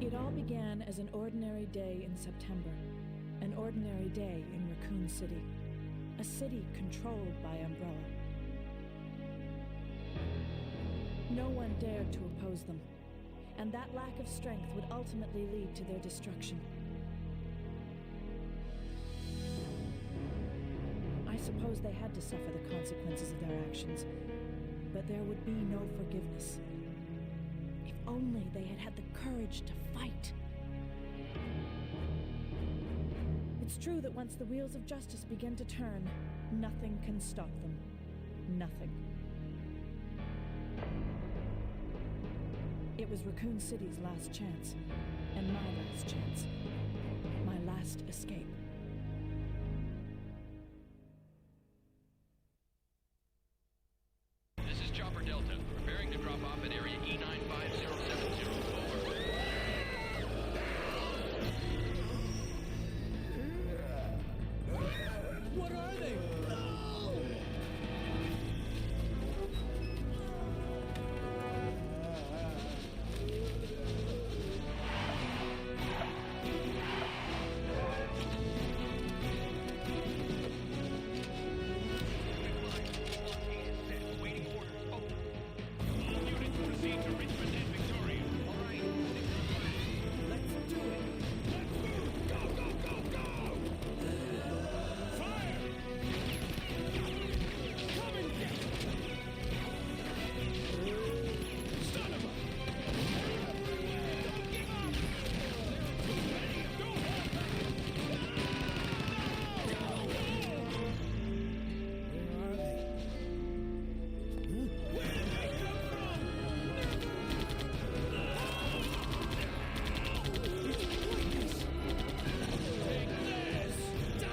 It all began as an ordinary day in September. An ordinary day in Raccoon City. A city controlled by Umbrella. No one dared to oppose them, and that lack of strength would ultimately lead to their destruction. I suppose they had to suffer the consequences of their actions, but there would be no forgiveness. If only they had had the courage to fight. It's true that once the wheels of justice begin to turn, nothing can stop them. Nothing. It was Raccoon City's last chance, and my last chance. My last escape. This is Chopper Delta, preparing to drop off at area E95070. Over. What are they? Waiting orders. Over. All units proceed to Richmond and Victoria. All right. Let's do it. Let's move. Go, go, go, go. Fire. Come and get it. Son of a... Everywhere. Don't give up. Too many. Don't hold back. Go. Where are they? Where did they come from? It's pointless. Take this. Die.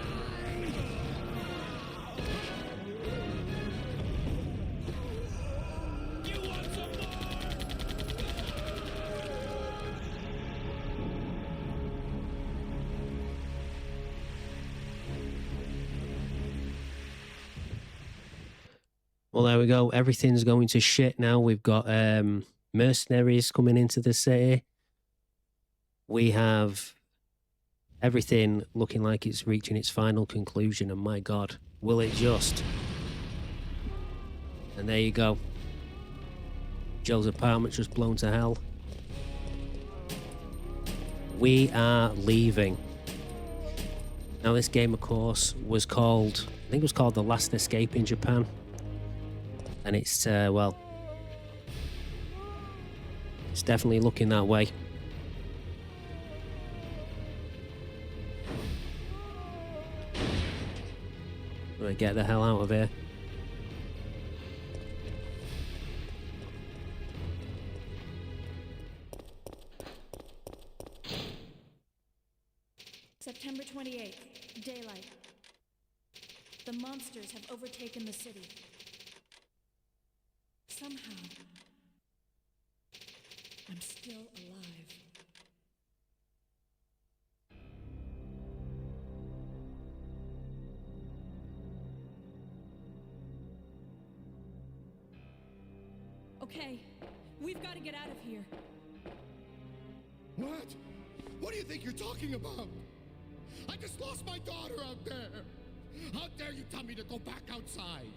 You want some more? Well, there we go. Everything's going to shit now. We've got mercenaries coming into the city. We have everything looking like it's reaching its final conclusion. And my God, will it just? And there you go. Joe's apartment just blown to hell. We are leaving. Now, this game, of course, was called, I think it was called The Last Escape in Japan. And it's, well, it's definitely looking that way. I'm gonna get the hell out of here. September 28th, daylight. The monsters have overtaken the city. Somehow, I'm still alive. Okay, we've got to get out of here. What? What do you think you're talking about? I just lost my daughter out there. How dare you tell me to go back outside?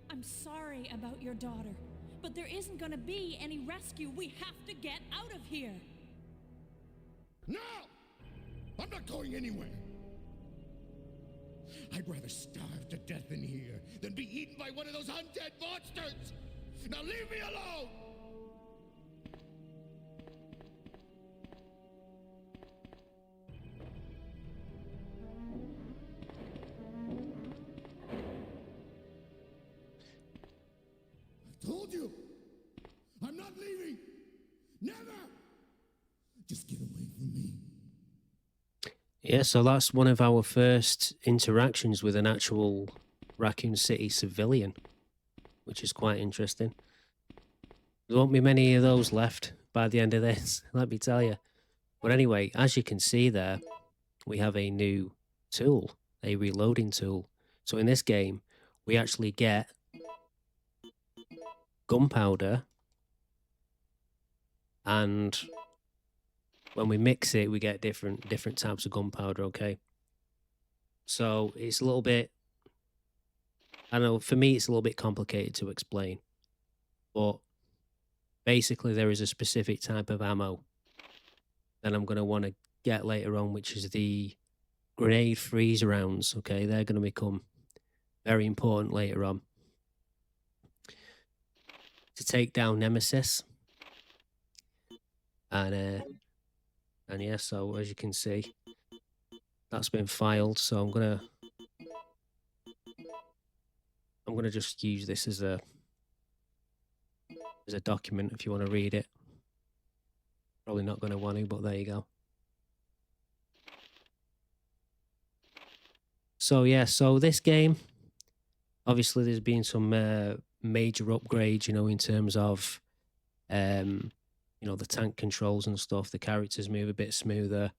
I'm sorry about your daughter, but there isn't gonna be any rescue. We have to get out of here. No! I'm not going anywhere. I'd rather starve to death in here than be eaten by one of those undead monsters. Now leave me alone! I told you! I'm not leaving! Never! Just get away from me. Yeah, so that's one of our first interactions with an actual Raccoon City civilian, which is quite interesting. There won't be many of those left by the end of this, let me tell you. But anyway, as you can see there, we have a new tool, a reloading tool. So in this game, we actually get gunpowder and when we mix it, we get different types of gunpowder, okay? So it's a little bit, I don't know, for me it's a little bit complicated to explain. But basically there is a specific type of ammo that I'm going to want to get later on, which is the grenade freeze rounds, okay? They're going to become very important later on to take down Nemesis. And yeah, so as you can see, that's been filed. So I'm gonna just use this as a document if you want to read it. Probably not going to want to, but there you go. So yeah, so this game, obviously there's been some major upgrades, you know, in terms of you know, the tank controls and stuff. The characters move a bit smoother.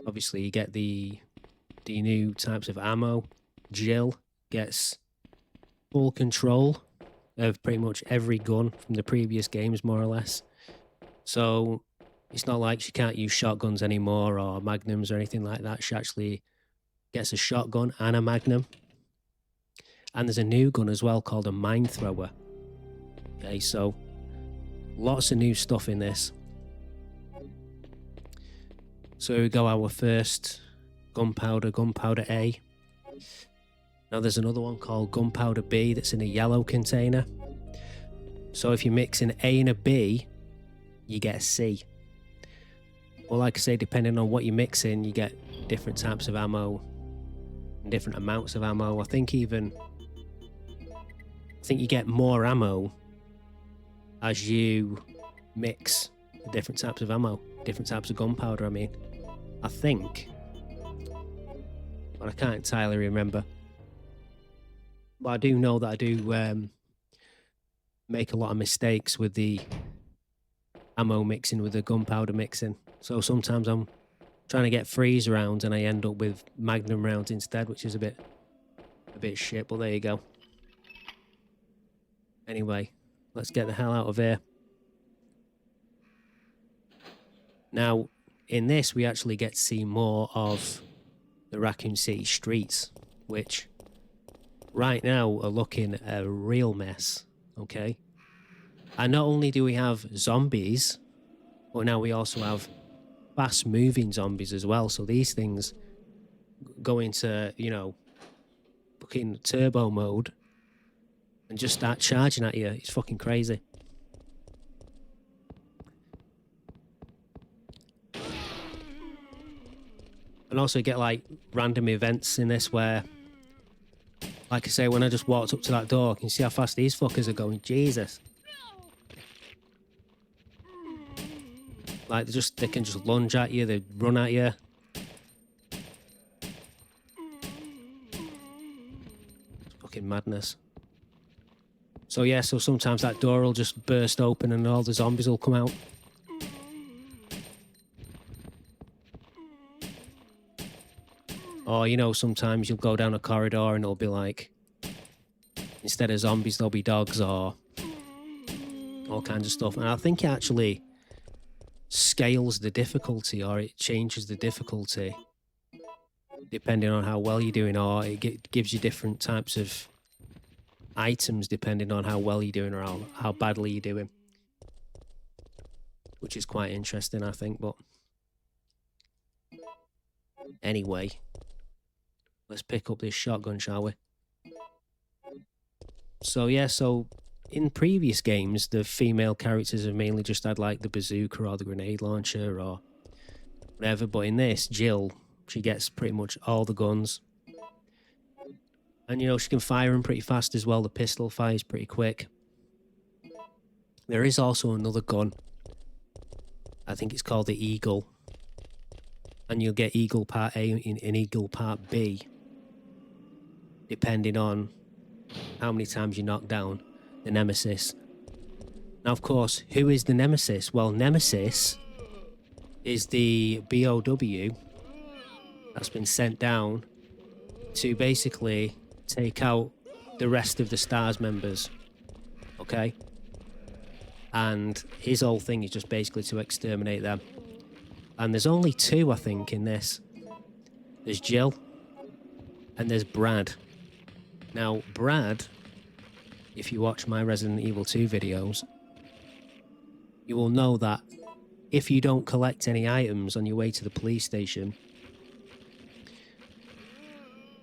Obviously you get the new types of ammo. Jill gets full control of pretty much every gun from the previous games, more or less. So it's not like she can't use shotguns anymore or magnums or anything like that. She actually gets a shotgun and a magnum. And there's a new gun as well called a mine thrower. Okay, so lots of new stuff in this. So here we go, our first gunpowder A. Now there's another one called gunpowder B that's in a yellow container. So if you mix an A and a B, you get a C. Well, like I say, depending on what you mix in, you get different types of ammo and different amounts of ammo. I think you get more ammo as you mix different types of ammo, different types of gunpowder, I mean. I think. But I can't entirely remember. But I do know that I do make a lot of mistakes with the ammo mixing, with the gunpowder mixing. So sometimes I'm trying to get freeze rounds and I end up with magnum rounds instead, which is a bit shit, but there you go. Anyway, let's get the hell out of here. Now, in this, we actually get to see more of the Raccoon City streets, which right now are looking a real mess, okay? And not only do we have zombies, but now we also have fast-moving zombies as well. So these things go into, you know, fucking turbo mode and just start charging at you. It's fucking crazy. And also get like random events in this where, like I say, when I just walked up to that door, can you see how fast these fuckers are going? Jesus. Like they can just lunge at you, they run at you. It's fucking madness. So yeah, so sometimes that door will just burst open and all the zombies will come out. Or, you know, sometimes you'll go down a corridor and it'll be like, instead of zombies, there'll be dogs or all kinds of stuff. And I think it actually scales the difficulty, or it changes the difficulty depending on how well you're doing, or it gives you different types of items depending on how well you're doing or how badly you're doing. Which is quite interesting, I think, but anyway. Let's pick up this shotgun, shall we? So yeah, so in previous games, the female characters have mainly just had like the bazooka or the grenade launcher or whatever. But in this, Jill, she gets pretty much all the guns. And you know, she can fire them pretty fast as well. The pistol fires pretty quick. There is also another gun. I think it's called the Eagle. And you'll get Eagle Part A and Eagle Part B, depending on how many times you knock down the Nemesis. Now, of course, who is the Nemesis? Well, Nemesis is the BOW that's been sent down to basically take out the rest of the STARS members. Okay? And his whole thing is just basically to exterminate them. And there's only two, I think, in this. There's Jill and there's Brad. Now, Brad, if you watch my Resident Evil 2 videos, you will know that if you don't collect any items on your way to the police station,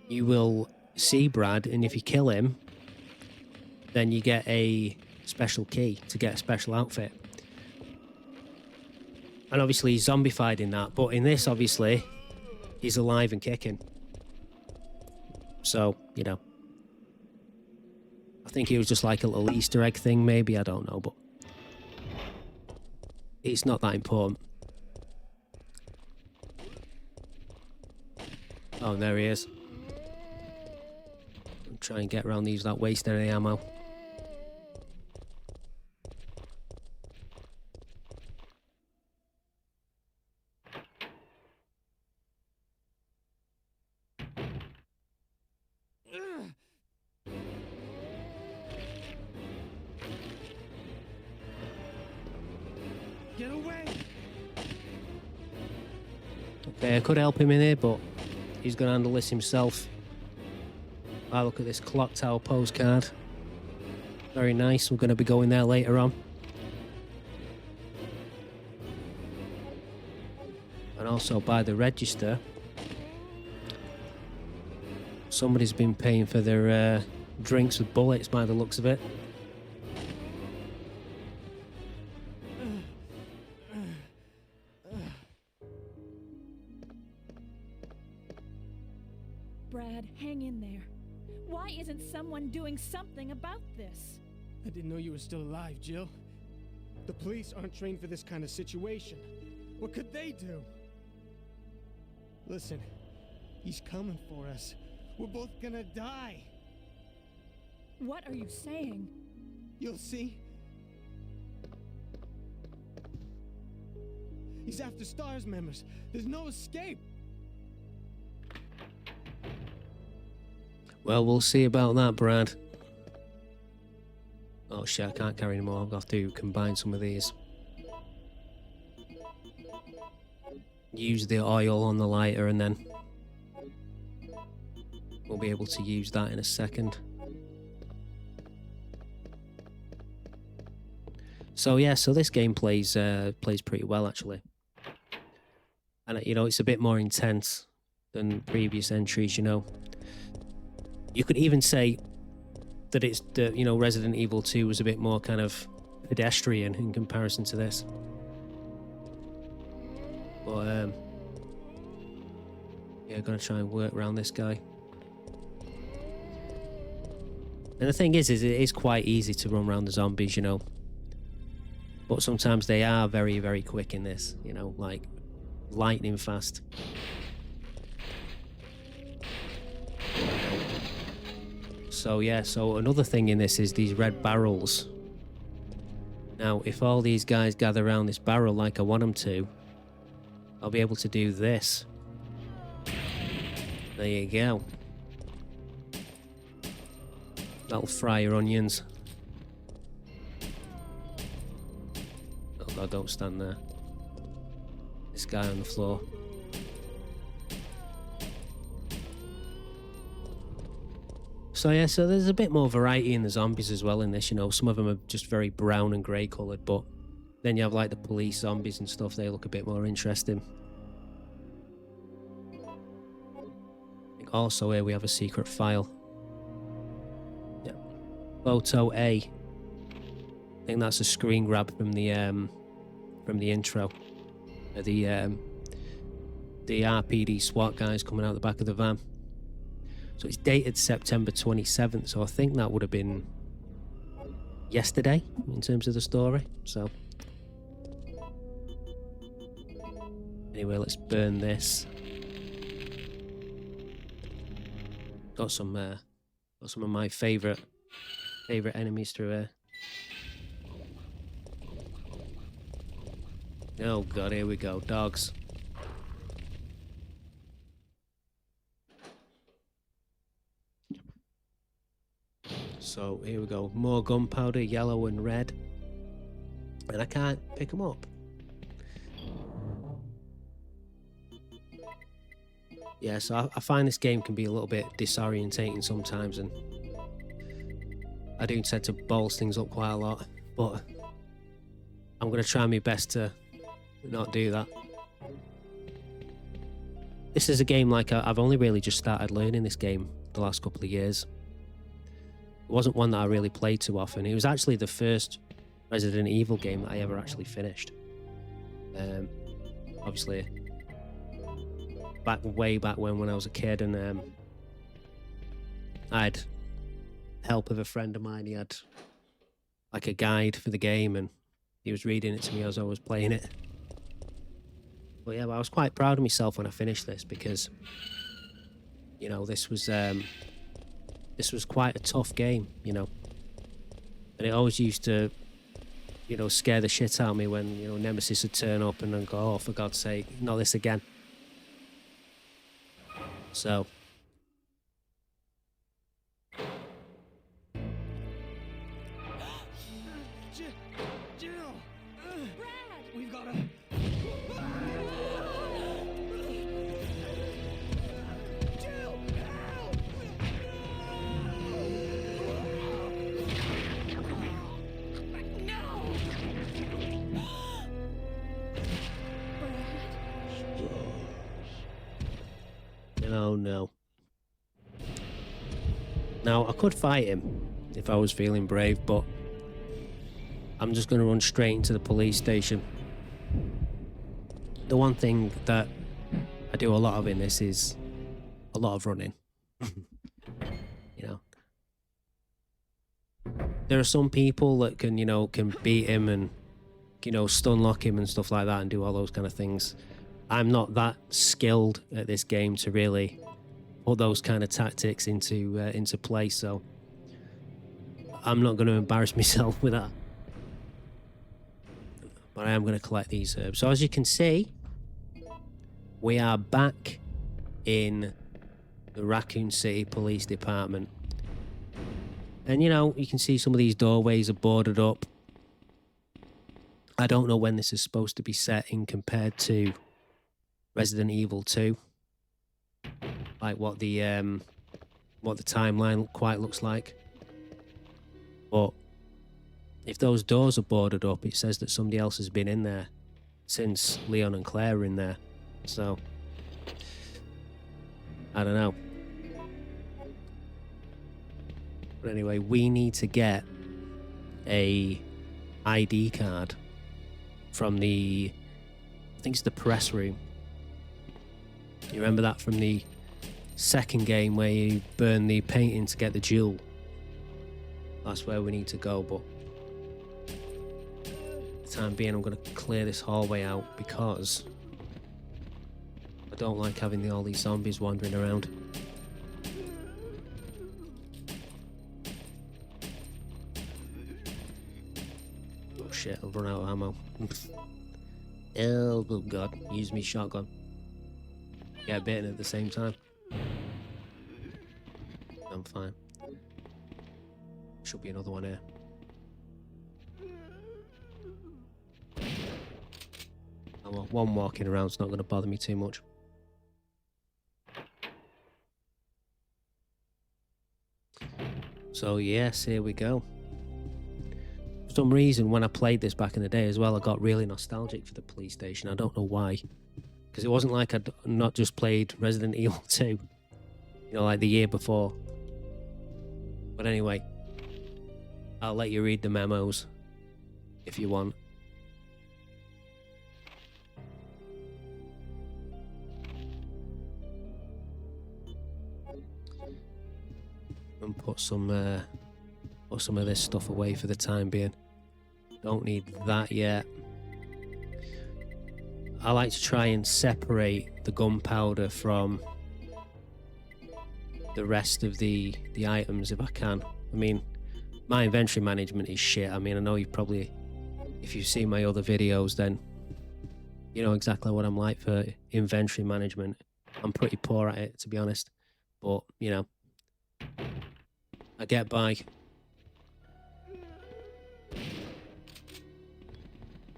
you will see Brad, and if you kill him, then you get a special key to get a special outfit. And obviously he's zombified in that, but in this, obviously, he's alive and kicking. So, you know. I think it was just like a little Easter egg thing, maybe, I don't know, but it's not that important. Oh, and there he is. I'll try and get around these without wasting any ammo. Get away! Okay, I could help him in here, but he's going to handle this himself. Ah, look at this clock tower postcard. Very nice. We're going to be going there later on. And also by the register, somebody's been paying for their drinks with bullets by the looks of it. Brad, hang in there. Why isn't someone doing something about this? I didn't know you were still alive, Jill. The police aren't trained for this kind of situation. What could they do? Listen, he's coming for us. We're both gonna die. What are you saying? You'll see. He's after STARS members. There's no escape. Well, we'll see about that, Brad. Oh shit, I can't carry anymore. I'll have to combine some of these. Use the oil on the lighter and then we'll be able to use that in a second. So yeah, so this game plays pretty well actually. And you know, it's a bit more intense than previous entries, you know. You could even say that it's the, you know, Resident Evil 2 was a bit more kind of pedestrian in comparison to this. But yeah, gonna try and work around this guy. And the thing is it is quite easy to run around the zombies, you know. But sometimes they are very, very quick in this, you know, like lightning fast. So yeah, so another thing in this is these red barrels. Now, if all these guys gather around this barrel like I want them to, I'll be able to do this. There you go. That'll fry your onions. Oh God, don't stand there. This guy on the floor. So yeah, so there's a bit more variety in the zombies as well in this, you know. Some of them are just very brown and grey coloured, but then you have like the police zombies and stuff, they look a bit more interesting. I think also here we have a secret file. Yeah. Photo A. I think that's a screen grab from the intro. The RPD SWAT guys coming out the back of the van. So it's dated September 27th, so I think that would have been yesterday in terms of the story. So anyway, let's burn this. Got some of my favorite enemies through here. Oh God, here we go, dogs. So here we go, more gunpowder, yellow and red. and I can't pick them up. Yeah, so I find this game can be a little bit disorientating sometimes, and I do tend to balls things up quite a lot, but I'm going to try my best to not do that. This is a game like I've only really just started learning this game the last couple of years. It wasn't one that I really played too often. It was actually the first Resident Evil game that I ever actually finished. Obviously, way back when I was a kid, and I had help of a friend of mine. He had like a guide for the game, and he was reading it to me as I was playing it. But yeah, I was quite proud of myself when I finished this, because you know, this was quite a tough game, you know, and it always used to, you know, scare the shit out of me when, you know, Nemesis would turn up and then go, oh, for God's sake, not this again. So Jill! Brad! We've got to... Jill! Help! oh no. Now, I could fight him if I was feeling brave, but I'm just going to run straight into the police station. The one thing that I do a lot of in this is a lot of running. You know, there are some people that can, you know, can beat him and, you know, stun lock him and stuff like that and do all those kind of things. I'm not that skilled at this game to really put those kind of tactics into play, so I'm not going to embarrass myself with that. But I am going to collect these herbs. So as you can see, we are back in the Raccoon City Police Department. And, you know, you can see some of these doorways are boarded up. I don't know when this is supposed to be set in compared to Resident Evil 2. Like what the timeline quite looks like. But if those doors are boarded up, it says that somebody else has been in there since Leon and Claire are in there. So, I don't know. But anyway, we need to get a ID card from the, I think it's the press room. You remember that from the second game where you burn the painting to get the jewel? That's where we need to go, but for the time being I'm going to clear this hallway out because I don't like having all these zombies wandering around. Oh shit, I've run out of ammo. Oh god, use me shotgun. Get bitten at the same time. I'm fine. Should be another one here. Oh, well, one walking around is not going to bother me too much. So yes, here we go. For some reason, when I played this back in the day as well, I got really nostalgic for the police station. I don't know why. Because it wasn't like I'd not just played Resident Evil 2, you know, like the year before. But anyway, I'll let you read the memos if you want. And put some of this stuff away for the time being. Don't need that yet. I like to try and separate the gunpowder from the rest of the items if I can. I mean, my inventory management is shit. I mean, I know you've probably, if you've seen my other videos, then you know exactly what I'm like for inventory management. I'm pretty poor at it, to be honest. But, you know, I get by.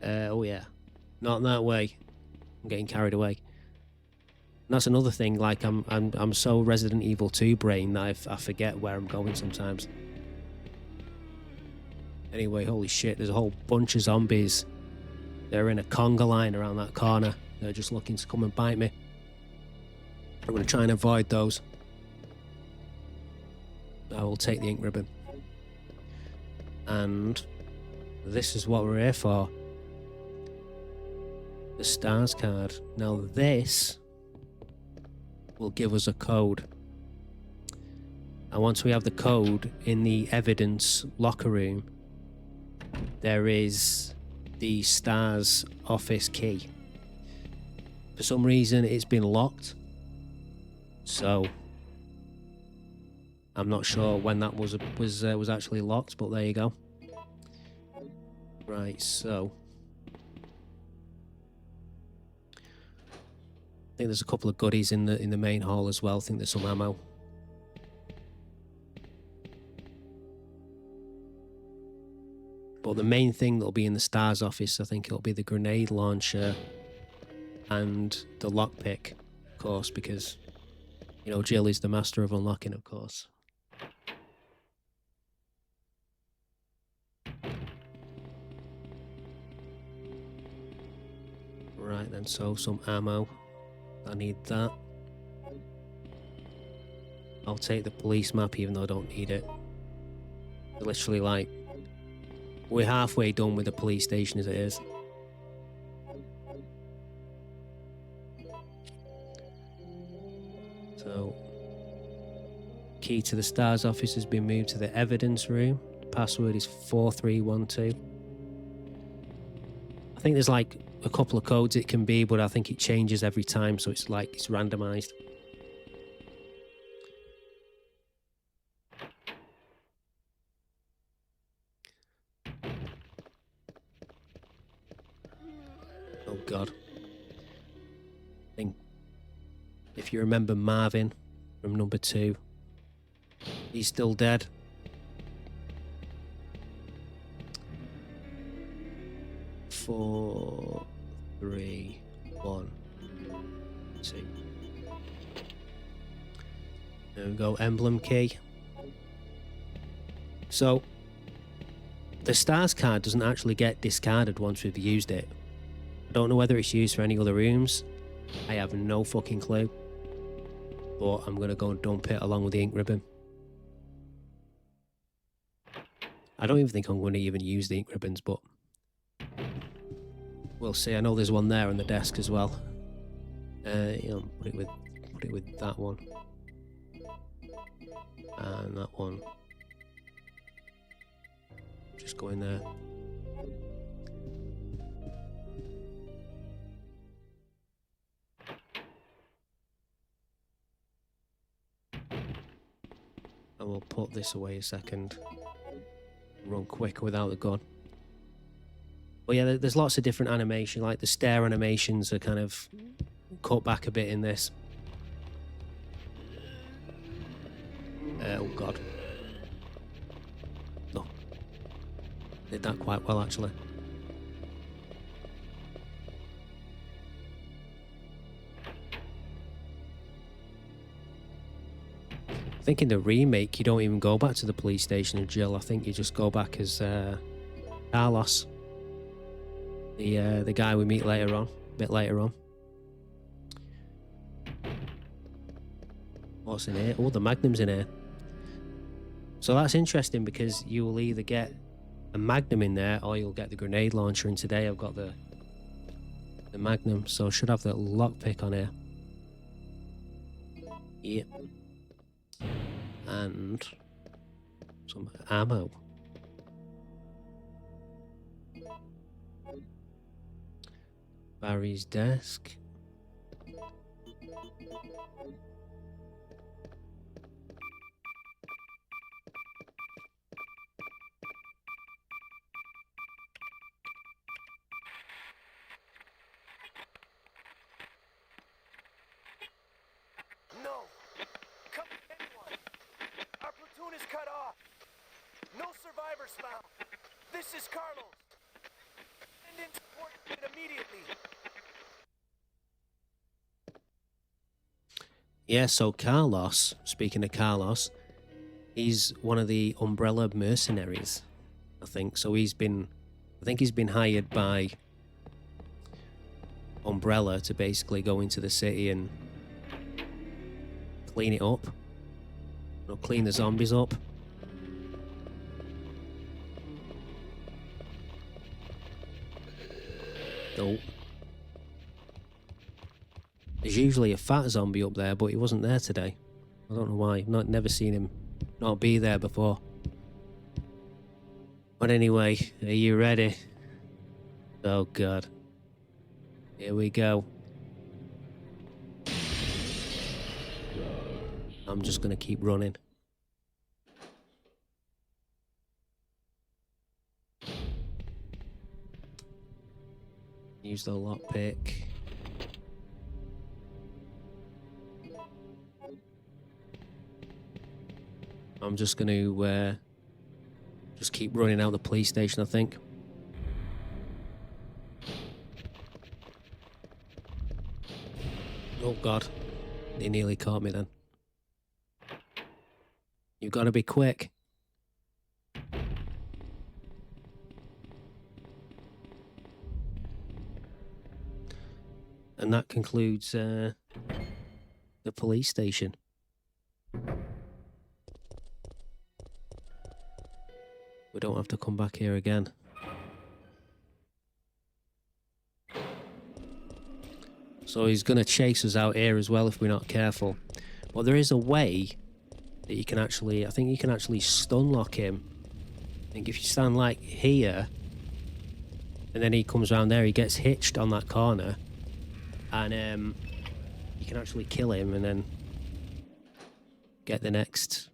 Oh yeah, not that way. I'm getting carried away. And that's another thing. Like I'm so Resident Evil 2 brain that I forget where I'm going sometimes. Anyway, holy shit! There's a whole bunch of zombies. They're in a conga line around that corner. They're just looking to come and bite me. I'm going to try and avoid those. I will take the ink ribbon. And this is what we're here for. The stars card. Now this will give us a code. And once we have the code in the evidence locker room, there is the stars office key. For some reason it's been locked. So I'm not sure when that was actually locked, but there you go. Right, so I think there's a couple of goodies in the main hall as well. I think there's some ammo. But the main thing that'll be in the stars office, I think it'll be the grenade launcher and the lockpick, of course, because you know Jill is the master of unlocking, of course. Right then, so some ammo. I need that. I'll take the police map even though I don't need it. Literally, like, we're halfway done with the police station as it is. So, key to the stars office has been moved to the evidence room. The password is 4312. I think there's like a couple of codes it can be, but I think it changes every time, so it's like it's randomized. Oh god. I think if you remember Marvin from number 2, he's still dead. Four, 3, 1, 2. There we go, emblem key. So the stars card doesn't actually get discarded once we've used it. I don't know whether it's used for any other rooms. I have no fucking clue. But I'm gonna go and dump it along with the ink ribbon. I don't even think I'm going to even use the ink ribbons, but we'll see. I know there's one there on the desk as well. You know, put it with that one and that one. Just go in there. And we'll put this away a second. Run quicker without the gun. But yeah, there's lots of different animation, like the stare animations are kind of cut back a bit in this. Oh god. No. Did that quite well actually. I think in the remake you don't even go back to the police station and Jill. I think you just go back as Carlos, the guy we meet later on, a bit later on. What's in here? Oh, the Magnum's in here. So that's interesting because you will either get a Magnum in there or you'll get the grenade launcher. And today I've got the Magnum, so I should have the lockpick on here. Yep. And some ammo. Barry's desk. No! Come anyone! Our platoon is cut off! No survivors found! This is Carlos! And into Yeah, so Carlos, speaking of Carlos, he's one of the Umbrella mercenaries, I think. So I think he's been hired by Umbrella to basically go into the city and clean it up. Or clean the zombies up. Oh. There's usually a fat zombie up there, but he wasn't there today. I don't know why. I've never seen him not be there before. But anyway, are you ready? Oh god. Here we go. I'm just gonna keep running. Use the lockpick. I'm just gonna just keep running out the police station, I think. Oh god, they nearly caught me then. You've got to be quick. And that concludes the police station. We don't have to come back here again. So he's going to chase us out here as well if we're not careful. But there is a way that you can actually, I think you can actually stun lock him. I think if you stand like here, and then he comes around there, he gets hitched on that corner, and you can actually kill him and then get the next,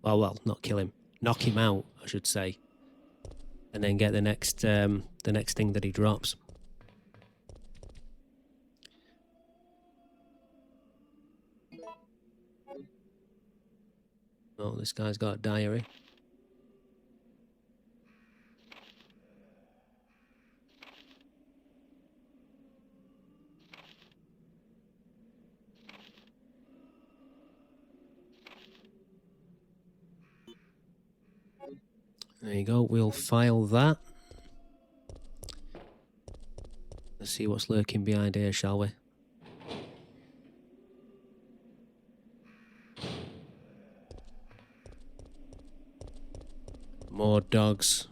well, not kill him, knock him out, I should say, and then get the next thing that he drops. Oh, this guy's got a diary. There you go, we'll file that. Let's see what's lurking behind here, shall we? More dogs.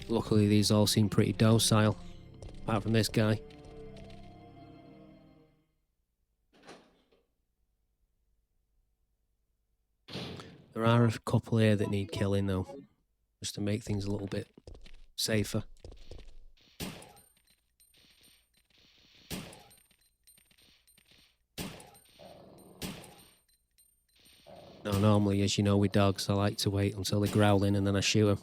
Luckily, these all seem pretty docile, apart from this guy. There are a couple here that need killing, though, just to make things a little bit safer. Now, normally, as you know, with dogs, I like to wait until they're growling and then I shoot them.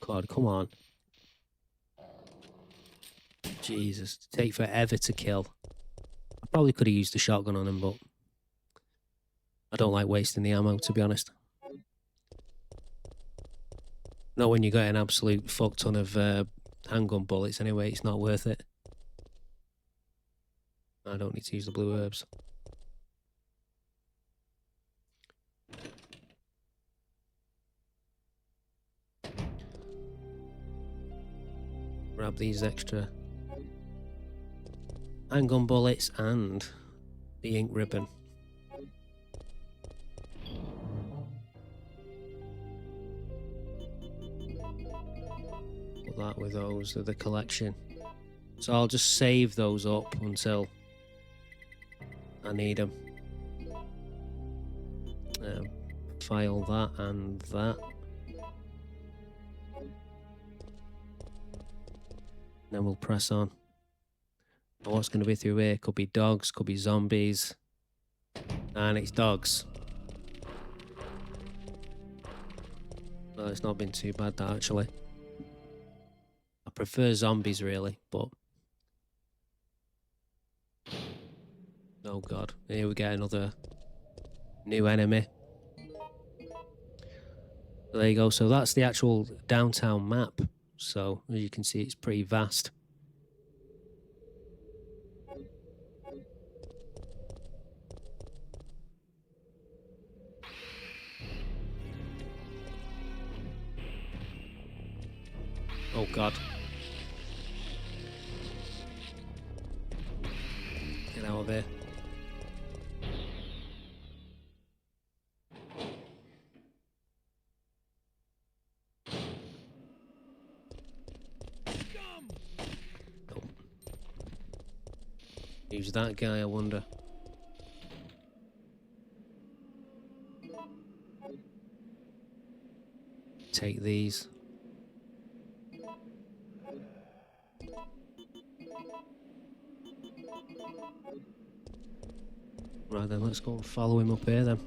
God, come on. Jesus, take forever to kill. I probably could have used the shotgun on him, but I don't like wasting the ammo, to be honest. Not when you got an absolute fuck ton of handgun bullets anyway, it's not worth it. I don't need to use the blue herbs. Grab these extra handgun bullets and the ink ribbon. Put that with those of the collection. So I'll just save those up until I need them. File that and that. Then we'll press on. But what's going to be through here? Could be dogs, could be zombies. And it's dogs. Well, it's not been too bad, that, actually. prefer zombies really, but oh god, here we get another new enemy. So there you go. So that's the actual downtown map. So as you can see, it's pretty vast. Oh god. Get out of here. Oh. Who's that guy, I wonder? Take these. Right then, let's go and follow him up here then.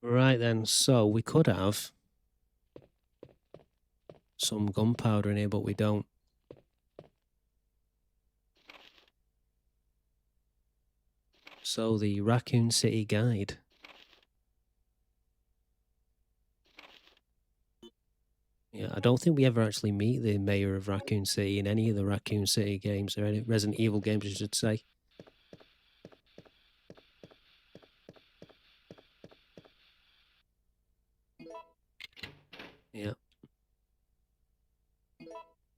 Right then, so we could have some gunpowder in here, but we don't. So the Raccoon City guide. Yeah, I don't think we ever actually meet the mayor of Raccoon City in any of the Raccoon City games, or any Resident Evil games, I should say. Yeah.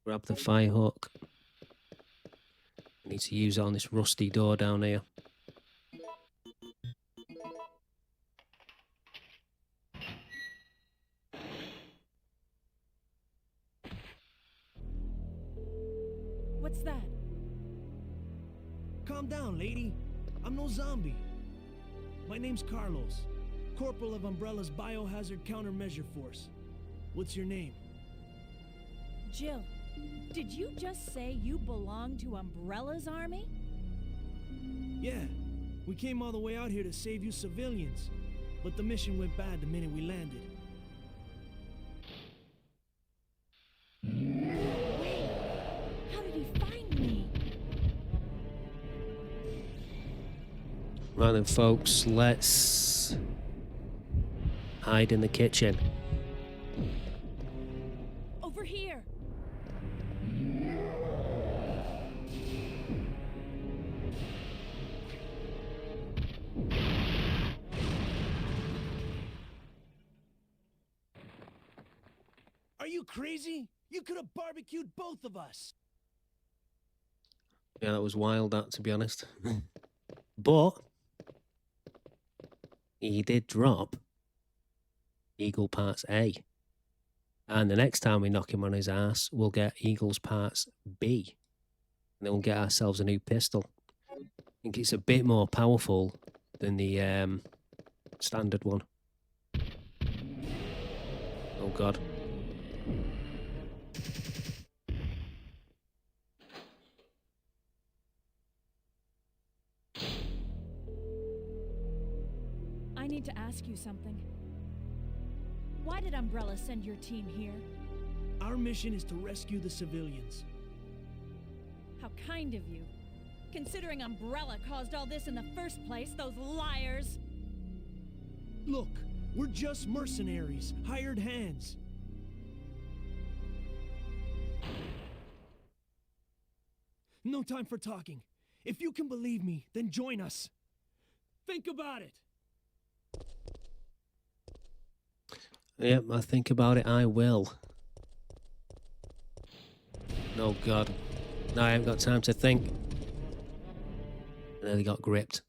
Grab the fire hook. I need to use it on this rusty door down here. What's that? Calm down, lady. I'm no zombie. My name's Carlos, Corporal of Umbrella's Biohazard Countermeasure Force. What's your name? Jill, did you just say you belong to Umbrella's army? Yeah, we came all the way out here to save you civilians, but the mission went bad the minute we landed. Wait, how did he find me? Right then, folks, let's hide in the kitchen. Over here. Are you crazy? You could have barbecued both of us. Yeah, that was wild, that, to be honest. But he did drop Eagle Parts A. And the next time we knock him on his ass, we'll get Eagle's Parts B. And then we'll get ourselves a new pistol. I think it's a bit more powerful than the standard one. Oh, God. I need to ask you something. Why did Umbrella send your team here? Our mission is to rescue the civilians. How kind of you. Considering Umbrella caused all this in the first place, those liars. Look, we're just mercenaries, hired hands. No time for talking. If you can believe me, then join us. Think about it. Yep, I think about it, I will. Oh, God. No, I haven't got time to think. I nearly got gripped.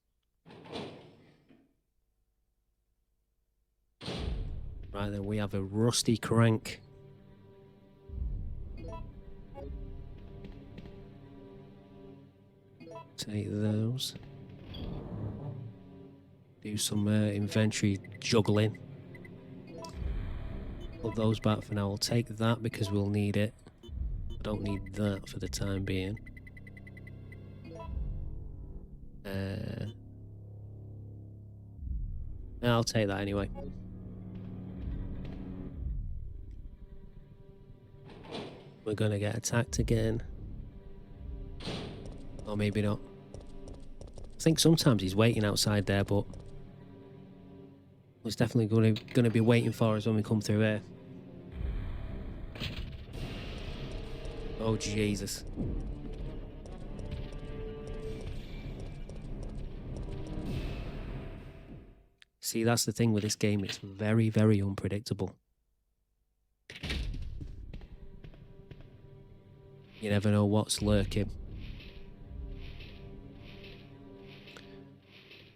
Right then, we have a rusty crank. Take those. Do some inventory juggling. Put those back for now. I'll take that because we'll need it. I don't need that for the time being. I'll take that anyway. We're gonna get attacked again. Or maybe not. I think sometimes he's waiting outside there, but he's definitely gonna be waiting for us when we come through here. Oh Jesus. See, that's the thing with this game, it's very, very unpredictable. You never know what's lurking.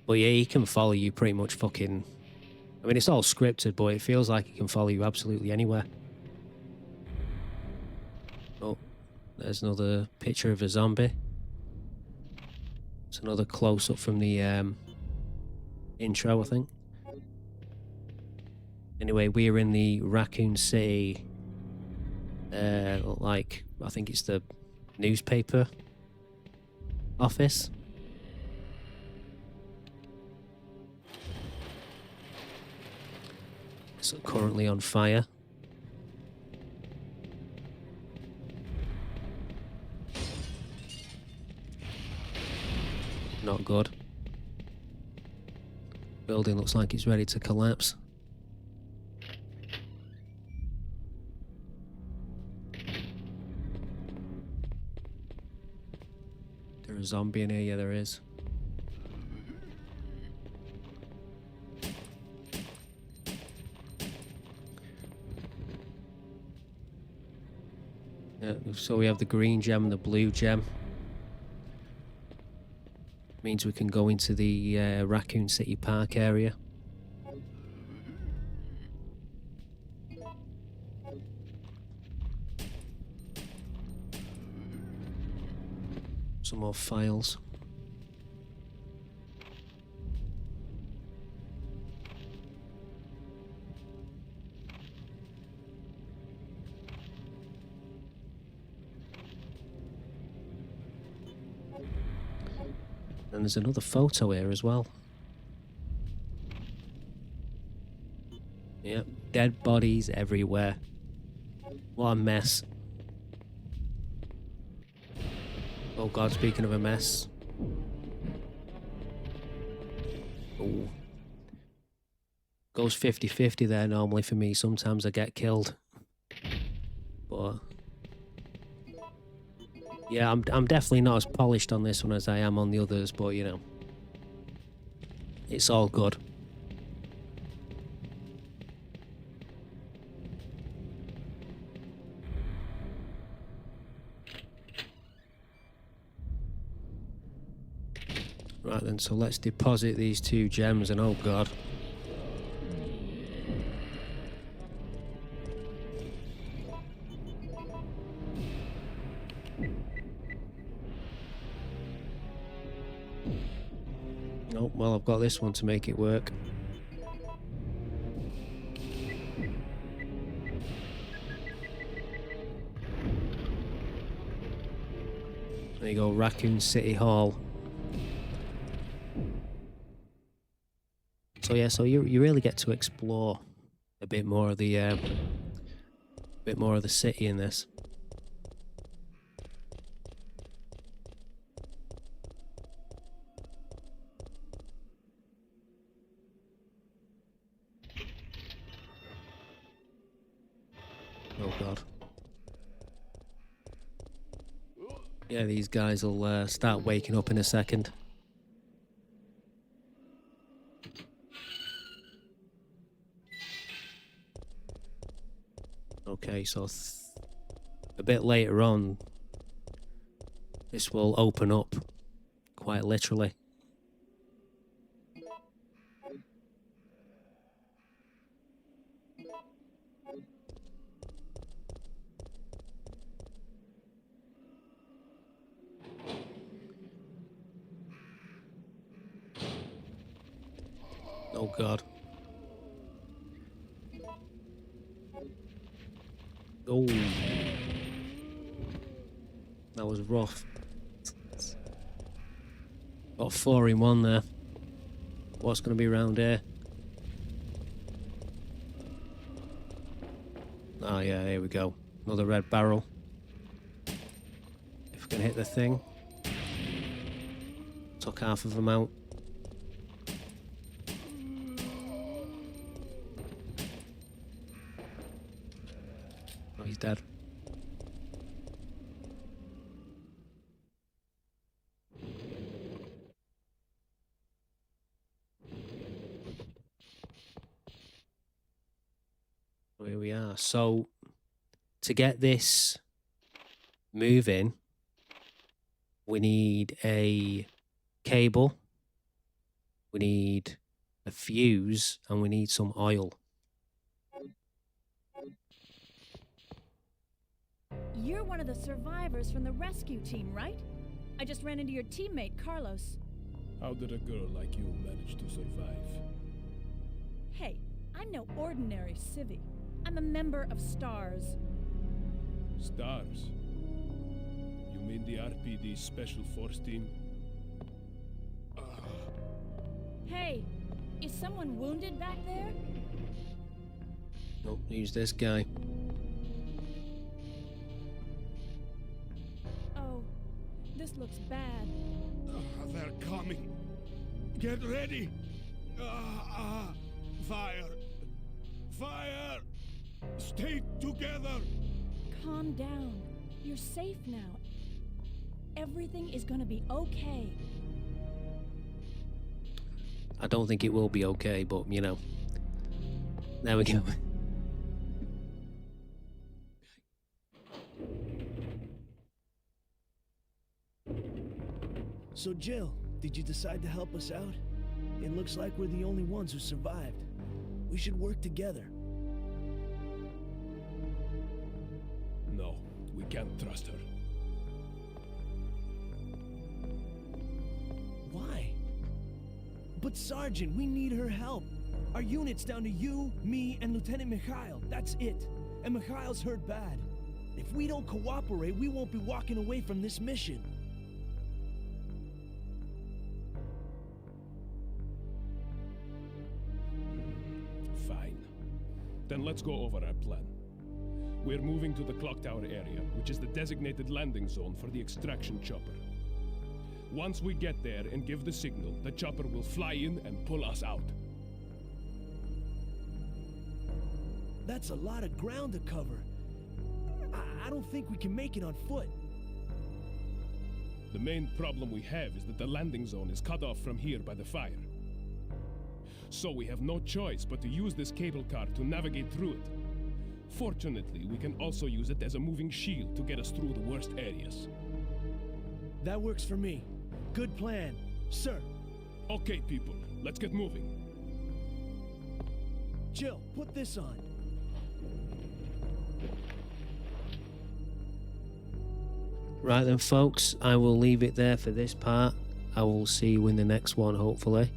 But yeah, he can follow you pretty much fucking... I mean, it's all scripted, but it feels like he can follow you absolutely anywhere. Oh, there's another picture of a zombie. It's another close-up from the intro, I think. Anyway, we're in the Raccoon City, like, I think it's the newspaper office. It's currently on fire. Not good. Building looks like it's ready to collapse. There's a zombie in here, yeah there is. Yeah, so we have the green gem and the blue gem. Means we can go into the Raccoon City Park area. Some more files. And there's another photo here as well. Yep, dead bodies everywhere. What a mess. Oh god, speaking of a mess. Ooh. Goes 50-50 there normally for me. Sometimes I get killed. But yeah, I'm definitely not as polished on this one as I am on the others, but you know, it's all good. Right then, so let's deposit these 2 gems and oh god. Oh, well, I've got this one to make it work. There you go, Raccoon City Hall. So yeah, so you really get to explore a bit more of the city in this. Oh god. Yeah, these guys will start waking up in a second. Okay, so a bit later on, this will open up, quite literally. Oh god. Oh, that was rough. Got 4 in 1 there. What's going to be around here? Oh yeah, here we go. Another red barrel. If we can hit the thing. Took half of them out. Oh, he's dead. Here we are. So, to get this moving, we need a cable, we need a fuse, and we need some oil. You're one of the survivors from the rescue team, right? I just ran into your teammate, Carlos. How did a girl like you manage to survive? Hey, I'm no ordinary civvy. I'm a member of STARS. Stars? You mean the RPD Special Force Team? Hey, is someone wounded back there? Nope, use this guy. Oh, this looks bad. They're coming. Get ready. Fire. Fire. Stay together. Calm down. You're safe now. Everything is gonna be okay. I don't think it will be okay, but you know. There we go. So, Jill, did you decide to help us out? It looks like we're the only ones who survived. We should work together. No, we can't trust her. Why? But Sergeant, we need her help. Our unit's down to you, me, and Lieutenant Mikhail. That's it. And Mikhail's hurt bad. If we don't cooperate, we won't be walking away from this mission. Fine. Then let's go over our plan. We're moving to the clock tower area, which is the designated landing zone for the extraction chopper. Once we get there and give the signal, the chopper will fly in and pull us out. That's a lot of ground to cover. I don't think we can make it on foot. The main problem we have is that the landing zone is cut off from here by the fire. So we have no choice but to use this cable car to navigate through it. Fortunately, we can also use it as a moving shield to get us through the worst areas. That works for me. Good plan, sir. Okay, people, let's get moving. Jill, put this on. Right then, folks, I will leave it there for this part. I will see you in the next one, hopefully.